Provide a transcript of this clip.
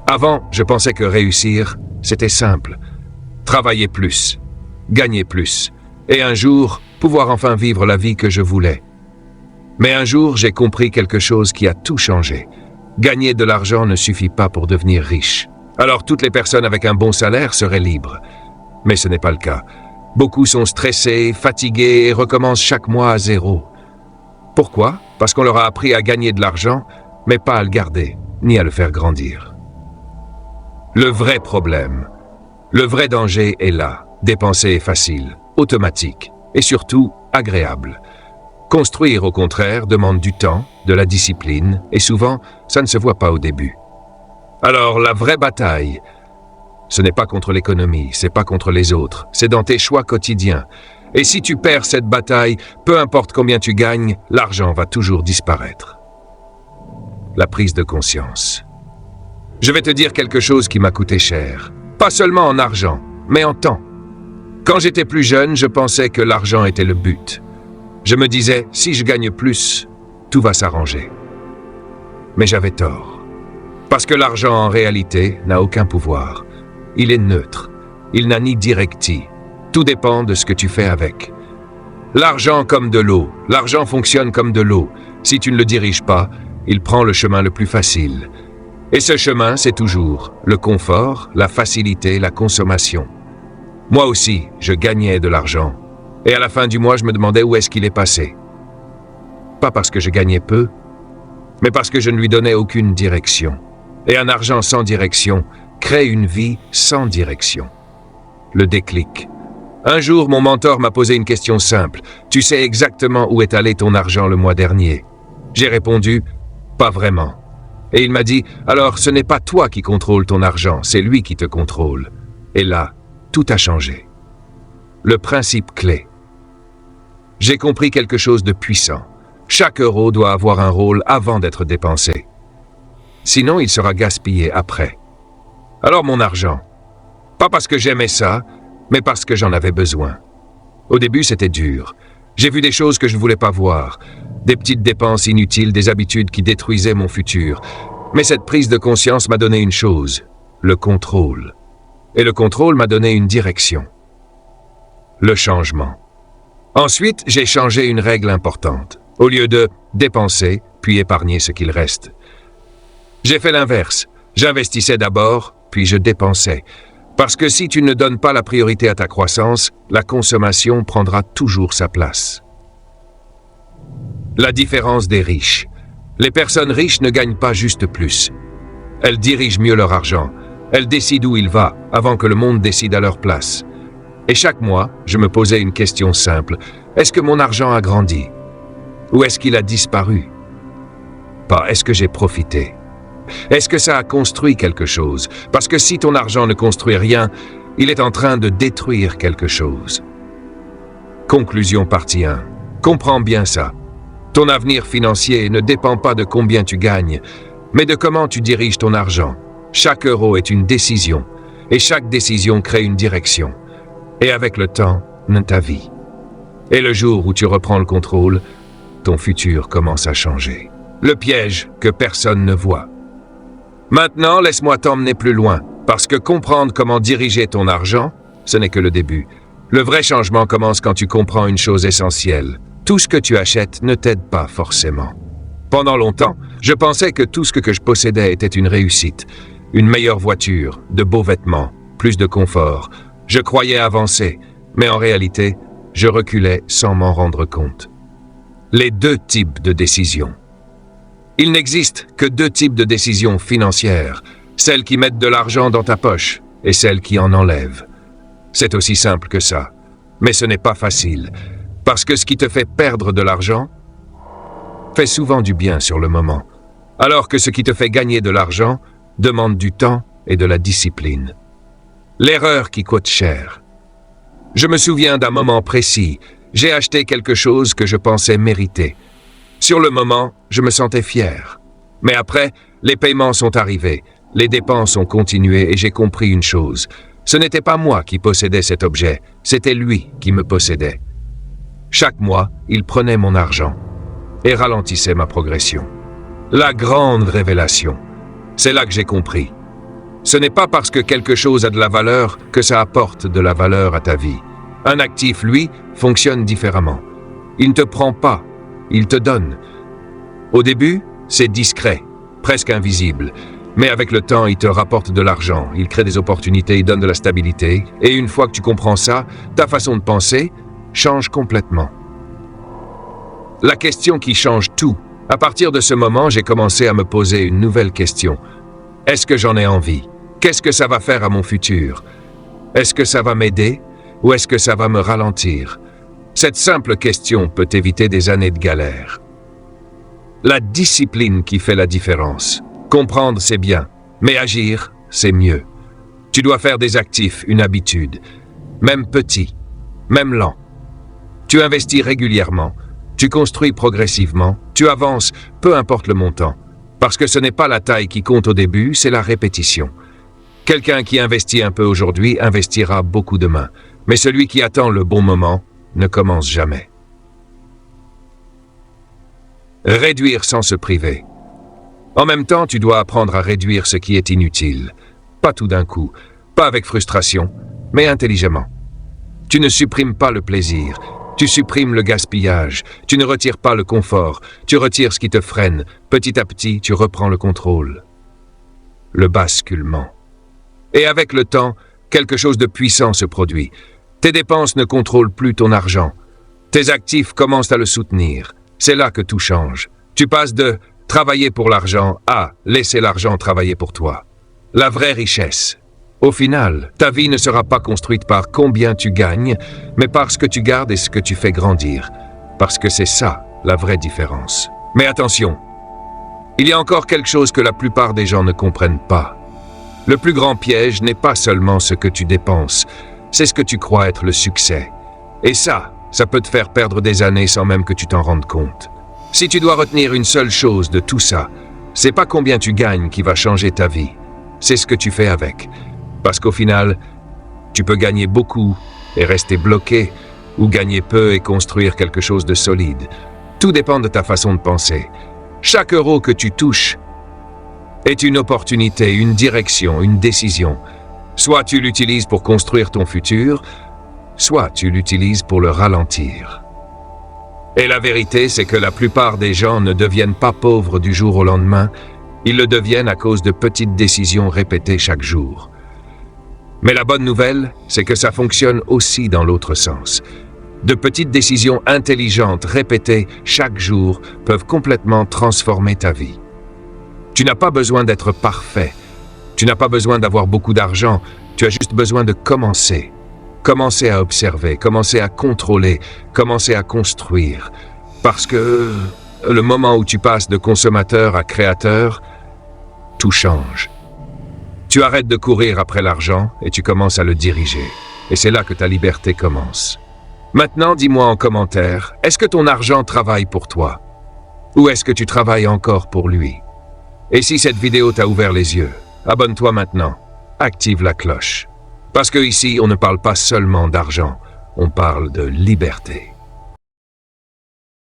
Avant, je pensais que réussir, c'était simple. Travailler plus, gagner plus, et un jour, pouvoir enfin vivre la vie que je voulais. Mais un jour, j'ai compris quelque chose qui a tout changé. Gagner de l'argent ne suffit pas pour devenir riche. Alors toutes les personnes avec un bon salaire seraient libres. Mais ce n'est pas le cas. Beaucoup sont stressés, fatigués et recommencent chaque mois à zéro. Pourquoi? Parce qu'on leur a appris à gagner de l'argent, mais pas à le garder, ni à le faire grandir. Le vrai problème, le vrai danger est là. Dépenser est facile, automatique et surtout agréable. Construire, au contraire, demande du temps, de la discipline et souvent, ça ne se voit pas au début. Alors, la vraie bataille, ce n'est pas contre l'économie, c'est pas contre les autres, c'est dans tes choix quotidiens. Et si tu perds cette bataille, peu importe combien tu gagnes, l'argent va toujours disparaître. La prise de conscience. Je vais te dire quelque chose qui m'a coûté cher. Pas seulement en argent, mais en temps. Quand j'étais plus jeune, je pensais que l'argent était le but. Je me disais, si je gagne plus, tout va s'arranger. Mais j'avais tort. Parce que l'argent, en réalité, n'a aucun pouvoir. Il est neutre. Il n'a ni directive. Tout dépend de ce que tu fais avec. L'argent comme de l'eau. L'argent fonctionne comme de l'eau. Si tu ne le diriges pas, il prend le chemin le plus facile. Et ce chemin, c'est toujours le confort, la facilité, la consommation. Moi aussi, je gagnais de l'argent. Et à la fin du mois, je me demandais où est-ce qu'il est passé. Pas parce que je gagnais peu, mais parce que je ne lui donnais aucune direction. Et un argent sans direction crée une vie sans direction. Le déclic. Un jour, mon mentor m'a posé une question simple. Tu sais exactement où est allé ton argent le mois dernier? J'ai répondu, pas vraiment. Et il m'a dit, alors ce n'est pas toi qui contrôle ton argent, c'est lui qui te contrôle. Et là, tout a changé. Le principe clé. J'ai compris quelque chose de puissant. Chaque euro doit avoir un rôle avant d'être dépensé. Sinon, il sera gaspillé après. Alors mon argent, pas parce que j'aimais ça, mais parce que j'en avais besoin. Au début, c'était dur. J'ai vu des choses que je ne voulais pas voir, des petites dépenses inutiles, des habitudes qui détruisaient mon futur. Mais cette prise de conscience m'a donné une chose, le contrôle. Et le contrôle m'a donné une direction. Le changement. Ensuite, j'ai changé une règle importante. Au lieu de dépenser, puis épargner ce qu'il reste. J'ai fait l'inverse. J'investissais d'abord, puis je dépensais. Parce que si tu ne donnes pas la priorité à ta croissance, la consommation prendra toujours sa place. La différence des riches. Les personnes riches ne gagnent pas juste plus. Elles dirigent mieux leur argent. Elles décident où il va, avant que le monde décide à leur place. Et chaque mois, je me posais une question simple. Est-ce que mon argent a grandi? Ou est-ce qu'il a disparu? Pas est-ce que j'ai profité? Est-ce que ça a construit quelque chose? Parce que si ton argent ne construit rien, il est en train de détruire quelque chose. Conclusion partie 1. Comprends bien ça. Ton avenir financier ne dépend pas de combien tu gagnes, mais de comment tu diriges ton argent. Chaque euro est une décision, et chaque décision crée une direction. Et avec le temps, ta vie. Et le jour où tu reprends le contrôle, ton futur commence à changer. Le piège que personne ne voit. Maintenant, laisse-moi t'emmener plus loin, parce que comprendre comment diriger ton argent, ce n'est que le début. Le vrai changement commence quand tu comprends une chose essentielle. Tout ce que tu achètes ne t'aide pas forcément. Pendant longtemps, je pensais que tout ce que je possédais était une réussite. Une meilleure voiture, de beaux vêtements, plus de confort. Je croyais avancer, mais en réalité, je reculais sans m'en rendre compte. Les deux types de décisions. Il n'existe que deux types de décisions financières, celles qui mettent de l'argent dans ta poche et celles qui en enlèvent. C'est aussi simple que ça, mais ce n'est pas facile, parce que ce qui te fait perdre de l'argent fait souvent du bien sur le moment, alors que ce qui te fait gagner de l'argent demande du temps et de la discipline. L'erreur qui coûte cher. Je me souviens d'un moment précis, j'ai acheté quelque chose que je pensais mériter. Sur le moment, je me sentais fier. Mais après, les paiements sont arrivés, les dépenses ont continué et j'ai compris une chose. Ce n'était pas moi qui possédais cet objet, c'était lui qui me possédait. Chaque mois, il prenait mon argent et ralentissait ma progression. La grande révélation, c'est là que j'ai compris. Ce n'est pas parce que quelque chose a de la valeur que ça apporte de la valeur à ta vie. Un actif, lui, fonctionne différemment. Il ne te prend pas, il te donne. Au début, c'est discret, presque invisible. Mais avec le temps, il te rapporte de l'argent, il crée des opportunités, il donne de la stabilité. Et une fois que tu comprends ça, ta façon de penser change complètement. La question qui change tout. À partir de ce moment, j'ai commencé à me poser une nouvelle question. Est-ce que j'en ai envie? Qu'est-ce que ça va faire à mon futur? Est-ce que ça va m'aider ou est-ce que ça va me ralentir? Cette simple question peut éviter des années de galère. La discipline qui fait la différence. Comprendre, c'est bien, mais agir, c'est mieux. Tu dois faire des actifs une habitude, même petit, même lent. Tu investis régulièrement, tu construis progressivement, tu avances, peu importe le montant. Parce que ce n'est pas la taille qui compte au début, c'est la répétition. Quelqu'un qui investit un peu aujourd'hui investira beaucoup demain, mais celui qui attend le bon moment ne commence jamais. Réduire sans se priver. En même temps, tu dois apprendre à réduire ce qui est inutile. Pas tout d'un coup, pas avec frustration, mais intelligemment. Tu ne supprimes pas le plaisir, tu supprimes le gaspillage, tu ne retires pas le confort, tu retires ce qui te freine. Petit à petit, tu reprends le contrôle. Le basculement. Et avec le temps, quelque chose de puissant se produit. Tes dépenses ne contrôlent plus ton argent. Tes actifs commencent à le soutenir. C'est là que tout change. Tu passes de travailler pour l'argent à laisser l'argent travailler pour toi. La vraie richesse. Au final, ta vie ne sera pas construite par combien tu gagnes, mais par ce que tu gardes et ce que tu fais grandir. Parce que c'est ça, la vraie différence. Mais attention, il y a encore quelque chose que la plupart des gens ne comprennent pas. Le plus grand piège n'est pas seulement ce que tu dépenses, c'est ce que tu crois être le succès. Et ça peut te faire perdre des années sans même que tu t'en rendes compte. Si tu dois retenir une seule chose de tout ça, c'est pas combien tu gagnes qui va changer ta vie, c'est ce que tu fais avec. Parce qu'au final, tu peux gagner beaucoup et rester bloqué, ou gagner peu et construire quelque chose de solide. Tout dépend de ta façon de penser. Chaque euro que tu touches est une opportunité, une direction, une décision. Soit tu l'utilises pour construire ton futur, soit tu l'utilises pour le ralentir. Et la vérité, c'est que la plupart des gens ne deviennent pas pauvres du jour au lendemain, ils le deviennent à cause de petites décisions répétées chaque jour. Mais la bonne nouvelle, c'est que ça fonctionne aussi dans l'autre sens. De petites décisions intelligentes répétées chaque jour peuvent complètement transformer ta vie. Tu n'as pas besoin d'être parfait. Tu n'as pas besoin d'avoir beaucoup d'argent. Tu as juste besoin de commencer. Commencer à observer, commencer à contrôler, commencer à construire. Parce que le moment où tu passes de consommateur à créateur, tout change. Tu arrêtes de courir après l'argent et tu commences à le diriger. Et c'est là que ta liberté commence. Maintenant, dis-moi en commentaire, est-ce que ton argent travaille pour toi? Ou est-ce que tu travailles encore pour lui? Et si cette vidéo t'a ouvert les yeux, abonne-toi maintenant, active la cloche. Parce que ici, on ne parle pas seulement d'argent, on parle de liberté.